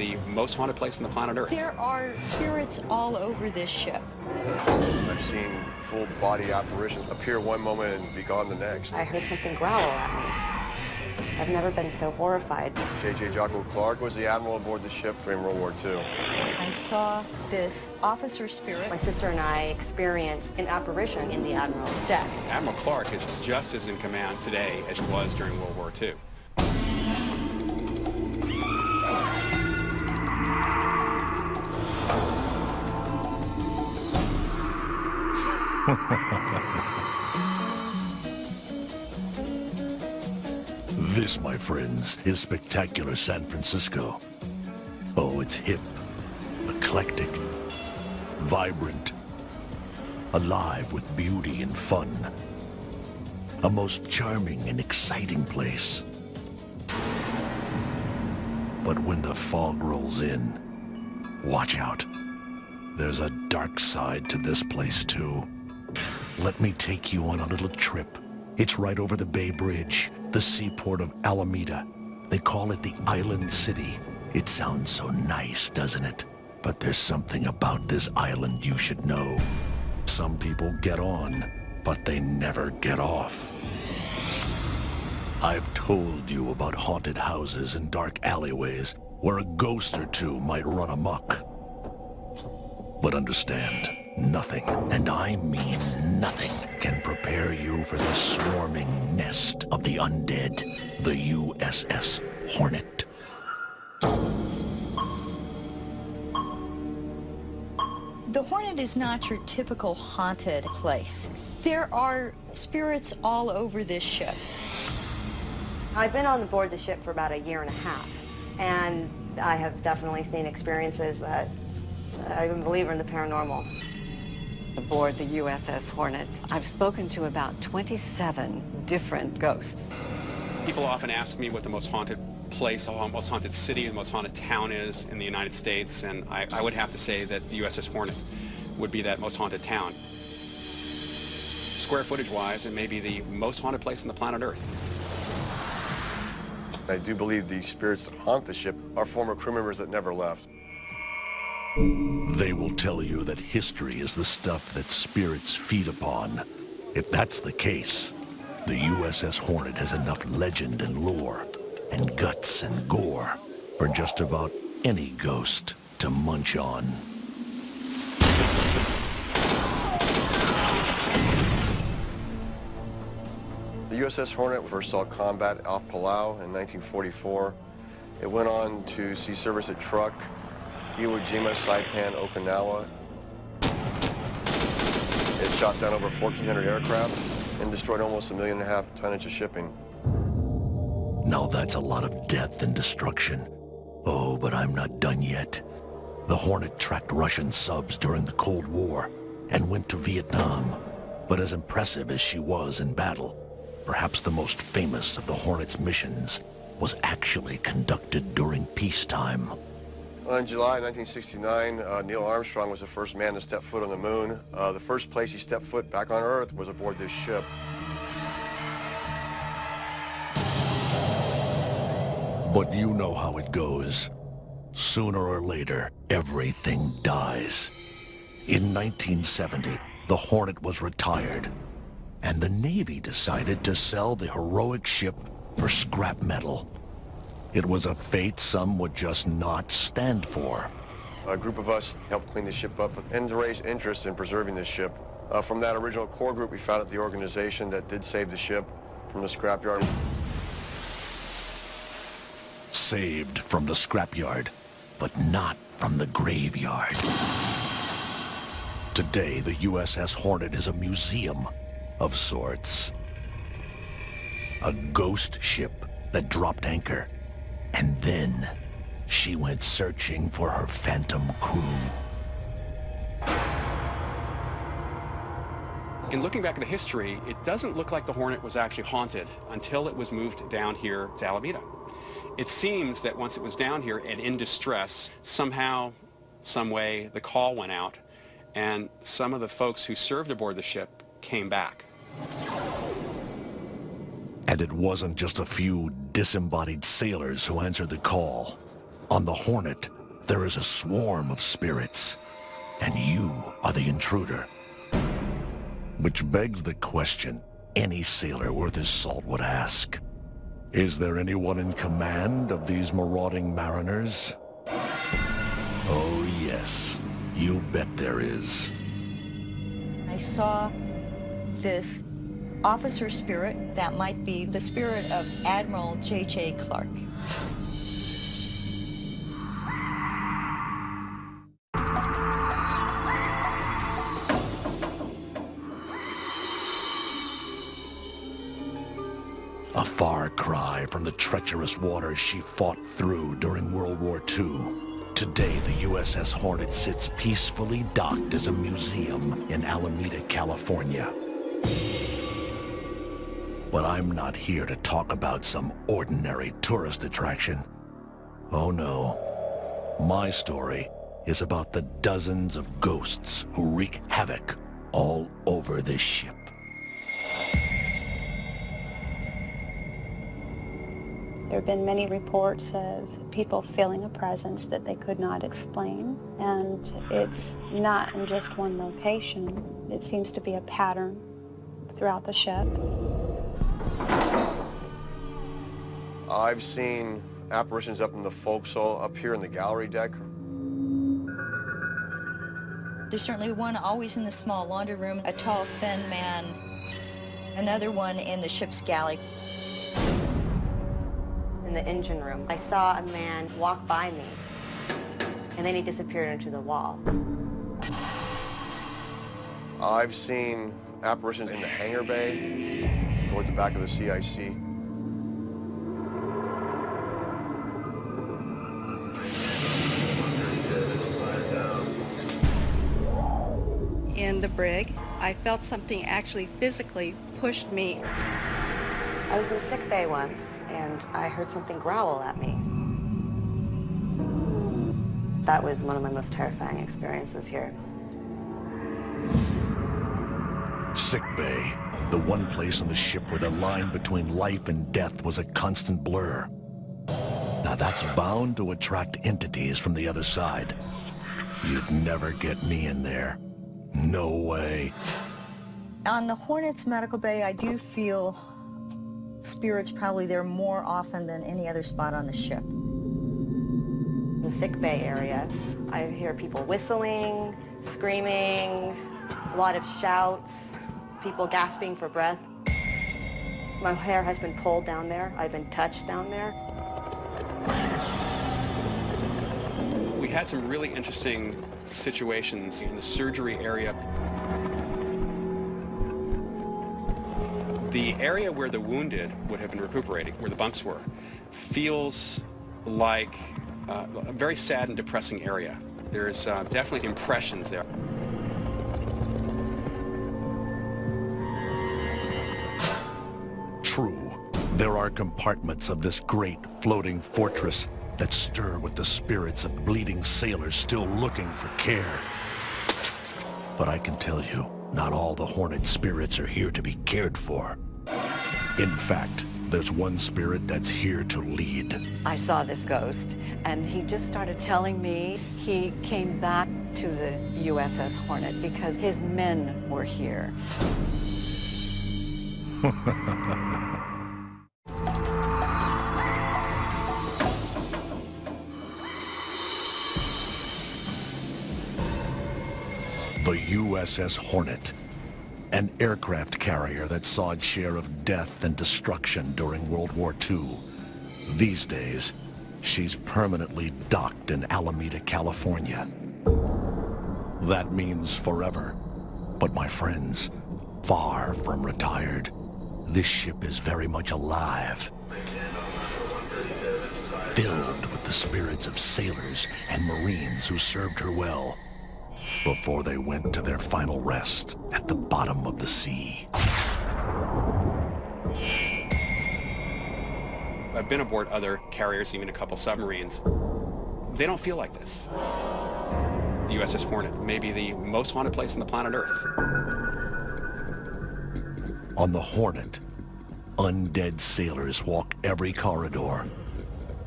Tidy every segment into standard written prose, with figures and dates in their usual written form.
the most haunted place on the planet Earth. There are spirits all over this ship. I've seen full body apparitions appear one moment and be gone the next. I heard something growl at me. I've never been so horrified. J.J. Jocko Clark was the admiral aboard the ship during World War II. I saw this officer spirit. My sister and I experienced an apparition in the Admiral's deck. Admiral Clark is just as in command today as he was during World War II. This, my friends, is spectacular San Francisco. Oh, it's hip, eclectic, vibrant, alive with beauty and fun. A most charming and exciting place. But when the fog rolls in, watch out. There's a dark side to this place, too. Let me take you on a little trip. It's right over the Bay Bridge, the seaport of Alameda. They call it the Island City. It sounds so nice, doesn't it? But there's something about this island you should know. Some people get on, but they never get off. I've told you about haunted houses and dark alleyways where a ghost or two might run amok. But understand, nothing, and I mean nothing, can prepare you for the swarming nest of the undead, the USS Hornet. The Hornet is not your typical haunted place. There are spirits all over this ship. I've been on board the ship for about a year and a half, and I have definitely seen experiences that I don't believe in the paranormal. Aboard the USS Hornet, I've spoken to about 27 different ghosts. People often ask me what the most haunted place, most haunted city, and most haunted town is in the United States, and I would have to say that the USS Hornet would be that most haunted town. Square footage-wise, it may be the most haunted place on the planet Earth. I do believe the spirits that haunt the ship are former crew members that never left. They will tell you that history is the stuff that spirits feed upon. If that's the case, the USS Hornet has enough legend and lore, and guts and gore, for just about any ghost to munch on. The USS Hornet first saw combat off Palau in 1944. It went on to see service at Truk, Iwo Jima, Saipan, Okinawa. It shot down over 1,400 aircraft and destroyed almost 1.5 million tonnage of shipping. Now that's a lot of death and destruction. Oh, but I'm not done yet. The Hornet tracked Russian subs during the Cold War and went to Vietnam. But as impressive as she was in battle, perhaps the most famous of the Hornet's missions was actually conducted during peacetime. In July 1969, Neil Armstrong was the first man to step foot on the moon. The first place he stepped foot back on Earth was aboard this ship. But you know how it goes. Sooner or later, everything dies. In 1970, the Hornet was retired, and the Navy decided to sell the heroic ship for scrap metal. It was a fate some would just not stand for. A group of us helped clean the ship up and to raise interest in preserving this ship. From that original core group, we founded the organization that did save the ship from the scrapyard. Saved from the scrapyard, but not from the graveyard. Today, the USS Hornet is a museum of sorts. A ghost ship that dropped anchor, and then she went searching for her phantom crew. In looking back at the history, it doesn't look like the Hornet was actually haunted until it was moved down here to Alameda. It seems that once it was down here and in distress, somehow, some way, the call went out, and some of the folks who served aboard the ship came back. And it wasn't just a few disembodied sailors who answered the call. On the Hornet, there is a swarm of spirits, and you are the intruder. Which begs the question any sailor worth his salt would ask. Is there anyone in command of these marauding mariners? Oh yes, you bet there is. I saw this officer spirit that might be the spirit of Admiral J.J. Clark. A far cry from the treacherous waters she fought through during World War II. Today, the USS Hornet sits peacefully docked as a museum in Alameda, California. But I'm not here to talk about some ordinary tourist attraction. Oh no. My story is about the dozens of ghosts who wreak havoc all over this ship. There have been many reports of people feeling a presence that they could not explain, and it's not in just one location. It seems to be a pattern throughout the ship. I've seen apparitions up in the forecastle, up here in the gallery deck. There's certainly one always in the small laundry room, a tall, thin man. Another one in the ship's galley. In the engine room, I saw a man walk by me, and then he disappeared into the wall. I've seen apparitions in the hangar bay, toward the back of the CIC. In the brig, I felt something actually physically pushed me. I was in the sick bay once, and I heard something growl at me. That was one of my most terrifying experiences here. Sick bay, the one place on the ship where the line between life and death was a constant blur. Now that's bound to attract entities from the other side. You'd never get me in there. No way. On the Hornet's medical bay, I do feel spirits probably there more often than any other spot on the ship. The sick bay area, I hear people whistling, screaming, a lot of shouts, people gasping for breath. My hair has been pulled down there. I've been touched down there. We had some really interesting situations in the surgery area. The area where the wounded would have been recuperating, where the bunks were, feels like a very sad and depressing area. There's definitely impressions there. True, there are compartments of this great floating fortress that stir with the spirits of bleeding sailors still looking for care. But I can tell you, not all the Hornet spirits are here to be cared for. In fact, there's one spirit that's here to lead. I saw this ghost, and he just started telling me he came back to the USS Hornet because his men were here. The USS Hornet, an aircraft carrier that saw its share of death and destruction during World War II. These days, she's permanently docked in Alameda, California. That means forever. But my friends, far from retired. This ship is very much alive, filled with the spirits of sailors and Marines who served her well before they went to their final rest at the bottom of the sea. I've been aboard other carriers, even a couple submarines. They don't feel like this. The USS Hornet may be the most haunted place on the planet Earth. On the Hornet, undead sailors walk every corridor.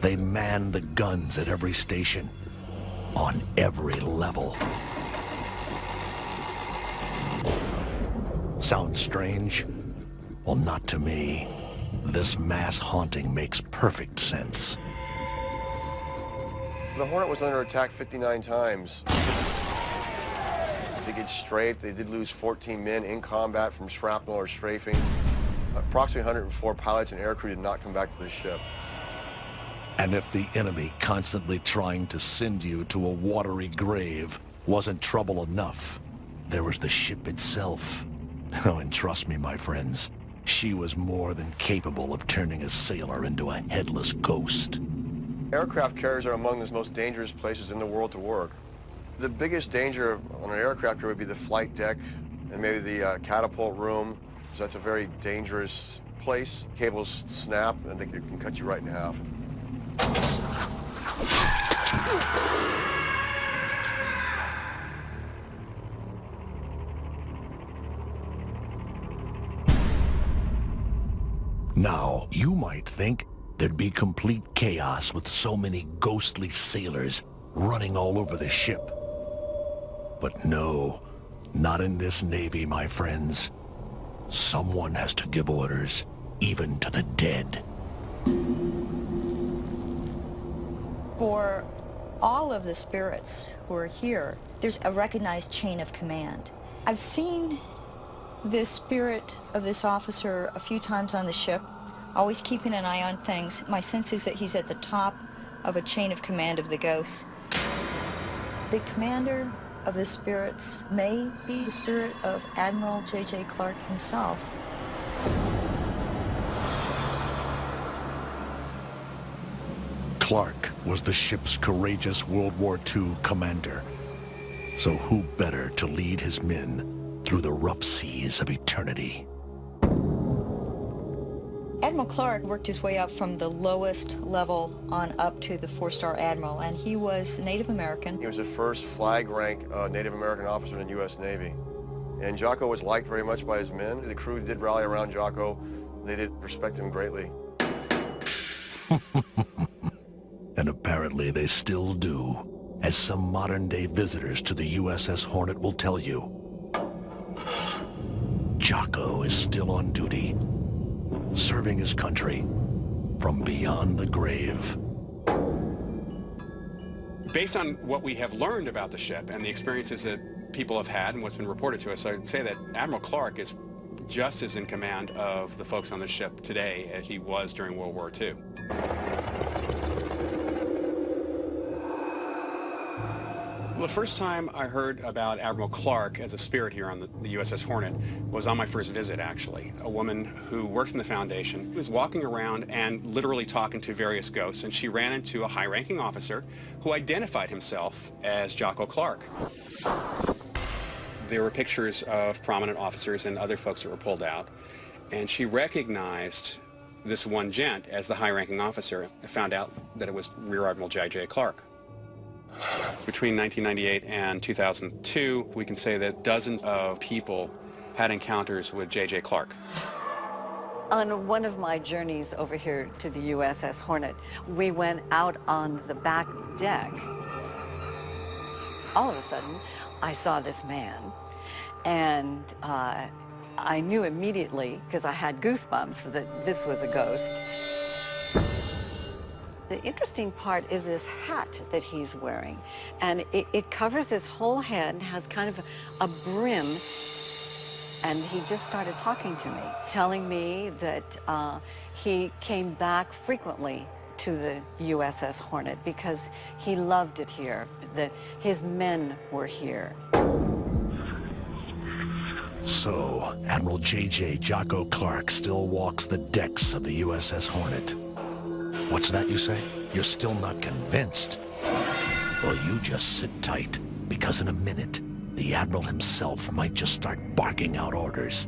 They man the guns at every station. on every level. Sounds strange? Well, not to me. This mass haunting makes perfect sense. The Hornet was under attack 59 times. To get straight, they did lose 14 men in combat from shrapnel or strafing. Approximately 104 pilots and aircrew did not come back to the ship. And if the enemy constantly trying to send you to a watery grave wasn't trouble enough, there was the ship itself. Oh, and trust me, my friends, she was more than capable of turning a sailor into a headless ghost. Aircraft carriers are among the most dangerous places in the world to work. The biggest danger on an aircraft carrier would be the flight deck and maybe the catapult room. So that's a very dangerous place. Cables snap and they can cut you right in half. Now, you might think there'd be complete chaos with so many ghostly sailors running all over the ship. But no, not in this Navy, my friends. Someone has to give orders, even to the dead. For all of the spirits who are here, there's a recognized chain of command. I've seen this spirit of this officer a few times on the ship, always keeping an eye on things. My sense is that he's at the top of a chain of command of the ghosts. The commander of the spirits may be the spirit of Admiral J.J. Clark himself. Clark was the ship's courageous World War II commander. So who better to lead his men through the rough seas of eternity? Admiral Clark worked his way up from the lowest level on up to the 4-star admiral, and he was Native American. He was the first flag rank Native American officer in the U.S. Navy. And Jocko was liked very much by his men. The crew did rally around Jocko. They did respect him greatly. And apparently they still do, as some modern-day visitors to the USS Hornet will tell you. Jocko is still on duty, serving his country from beyond the grave. Based on what we have learned about the ship and the experiences that people have had and what's been reported to us, I would say that Admiral Clark is just as in command of the folks on the ship today as he was during World War II. The first time I heard about Admiral Clark as a spirit here on the USS Hornet was on my first visit, actually. A woman who worked in the Foundation was walking around and literally talking to various ghosts, and she ran into a high-ranking officer who identified himself as Jocko Clark. There were pictures of prominent officers and other folks that were pulled out, and she recognized this one gent as the high-ranking officer and found out that it was Rear Admiral J.J. Clark. Between 1998 and 2002, we can say that dozens of people had encounters with J.J. Clark. On one of my journeys over here to the USS Hornet, we went out on the back deck. All of a sudden, I saw this man, and I knew immediately, because I had goosebumps, that this was a ghost. The interesting part is this hat that he's wearing, and it covers his whole head, has kind of a brim, and he just started talking to me, telling me that he came back frequently to the USS Hornet because he loved it here, that his men were here. So, Admiral J.J. Jocko Clark still walks the decks of the USS Hornet. What's that you say? You're still not convinced? Well, you just sit tight, because in a minute, the Admiral himself might just start barking out orders.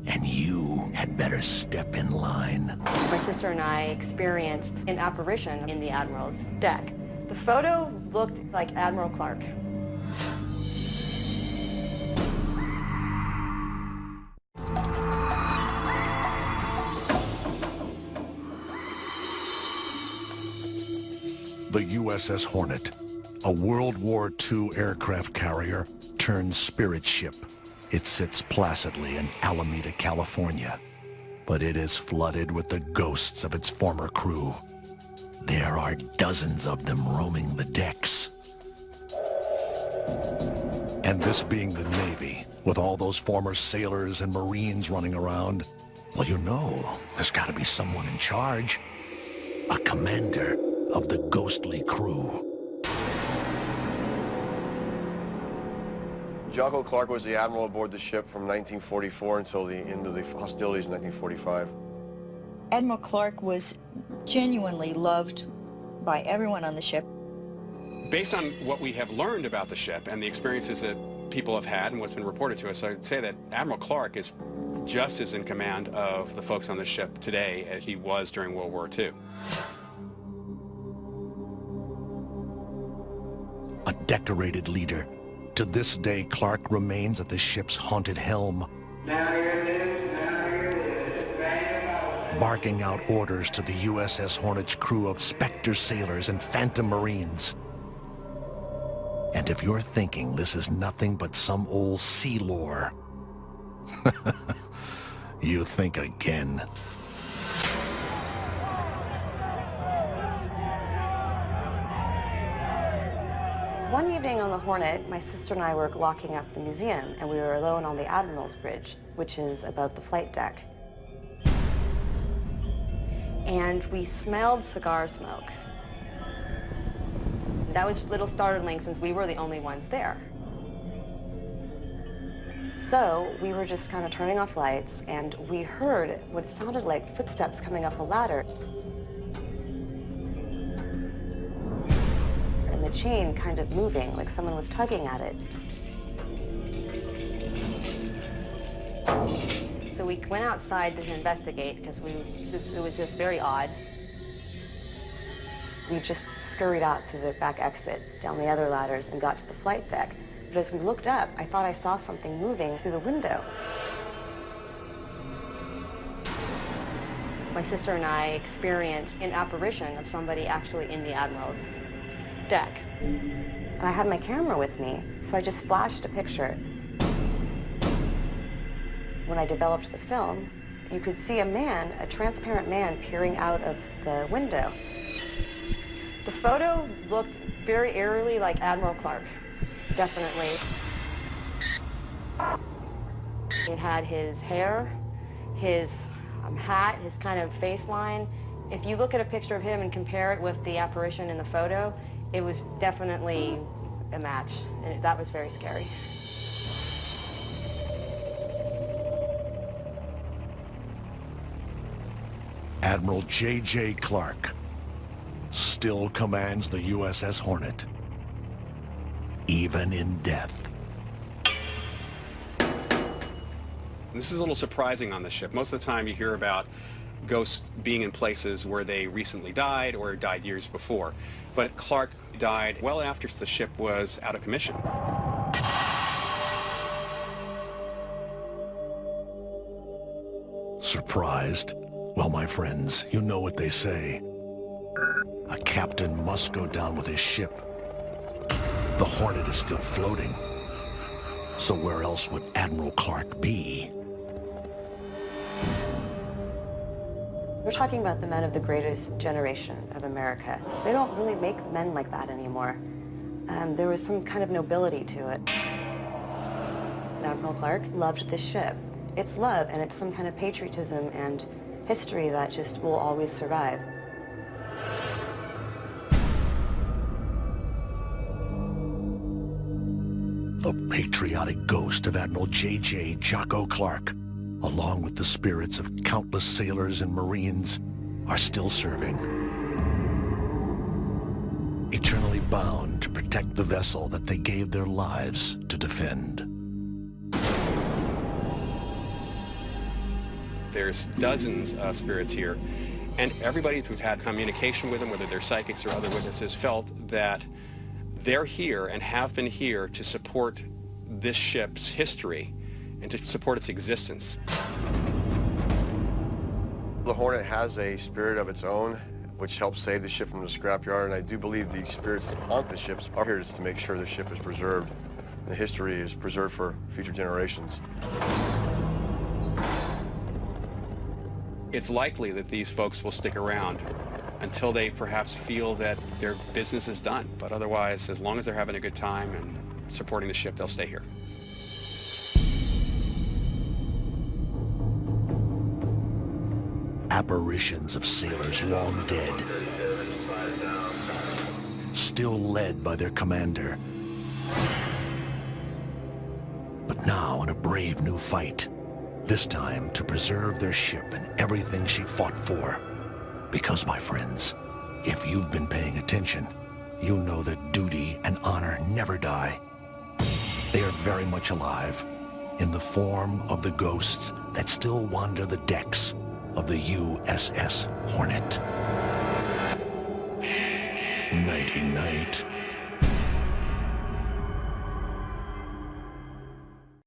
And you had better step in line. My sister and I experienced an apparition in the Admiral's deck. The photo looked like Admiral Clark. The USS Hornet, a World War II aircraft carrier turned spirit ship. It sits placidly in Alameda, California, but it is flooded with the ghosts of its former crew. There are dozens of them roaming the decks. And this being the Navy, with all those former sailors and Marines running around, well, you know, there's got to be someone in charge. A commander of the ghostly crew. Jocko Clark was the admiral aboard the ship from 1944 until the end of the hostilities in 1945. Admiral Clark was genuinely loved by everyone on the ship. Based on what we have learned about the ship and the experiences that people have had and what's been reported to us, I'd say that Admiral Clark is just as in command of the folks on the ship today as he was during World War II. A decorated leader. To this day, Clark remains at the ship's haunted helm, barking out orders to the USS Hornet's crew of Spectre sailors and Phantom Marines. And if you're thinking this is nothing but some old sea lore, you think again. One evening on the Hornet, my sister and I were locking up the museum, and we were alone on the Admiral's Bridge, which is above the flight deck. And we smelled cigar smoke. That was a little startling since we were the only ones there. So we were just kind of turning off lights, and we heard what sounded like footsteps coming up a ladder. And the chain kind of moving, like someone was tugging at it. So we went outside to investigate because it was just very odd. We just scurried out through the back exit, down the other ladders, and got to the flight deck. But as we looked up, I thought I saw something moving through the window. My sister and I experienced an apparition of somebody actually in the Admiral's deck. And I had my camera with me, so I just flashed a picture. When I developed the film, you could see a man, a transparent man, peering out of the window. The photo looked very eerily like Admiral Clark, definitely. It had his hair, his hat, his kind of face line. If you look at a picture of him and compare it with the apparition in the photo, it was definitely a match, and that was very scary. Admiral J.J. Clark still commands the USS Hornet, even in death. This is a little surprising on the ship. Most of the time you hear about ghosts being in places where they recently died or died years before. But Clark died well after the ship was out of commission. Surprised? Well, my friends, you know what they say. A captain must go down with his ship. The Hornet is still floating. So where else would Admiral Clark be? We're talking about the men of the greatest generation of America. They don't really make men like that anymore. There was some kind of nobility to it. Admiral Clark loved this ship. It's love, and it's some kind of patriotism and history that just will always survive. The patriotic ghost of Admiral J.J. Jocko Clark, along with the spirits of countless sailors and Marines, are still serving. Eternally bound to protect the vessel that they gave their lives to defend. There's dozens of spirits here, and everybody who's had communication with them, whether they're psychics or other witnesses, felt that they're here and have been here to support this ship's history and to support its existence. The Hornet has a spirit of its own. which helped save the ship from the scrapyard. And I do believe the spirits that haunt the ships are here to make sure the ship is preserved. The history is preserved for future generations. It's likely that these folks will stick around until they perhaps feel that their business is done. But otherwise, as long as they're having a good time and supporting the ship, they'll stay here. Apparitions of sailors long dead, still led by their commander, but now in a brave new fight, this time to preserve their ship and everything she fought for. Because, my friends, if you've been paying attention, you know that duty and honor never die. They are very much alive, in the form of the ghosts that still wander the decks of the USS Hornet. Nighty-night.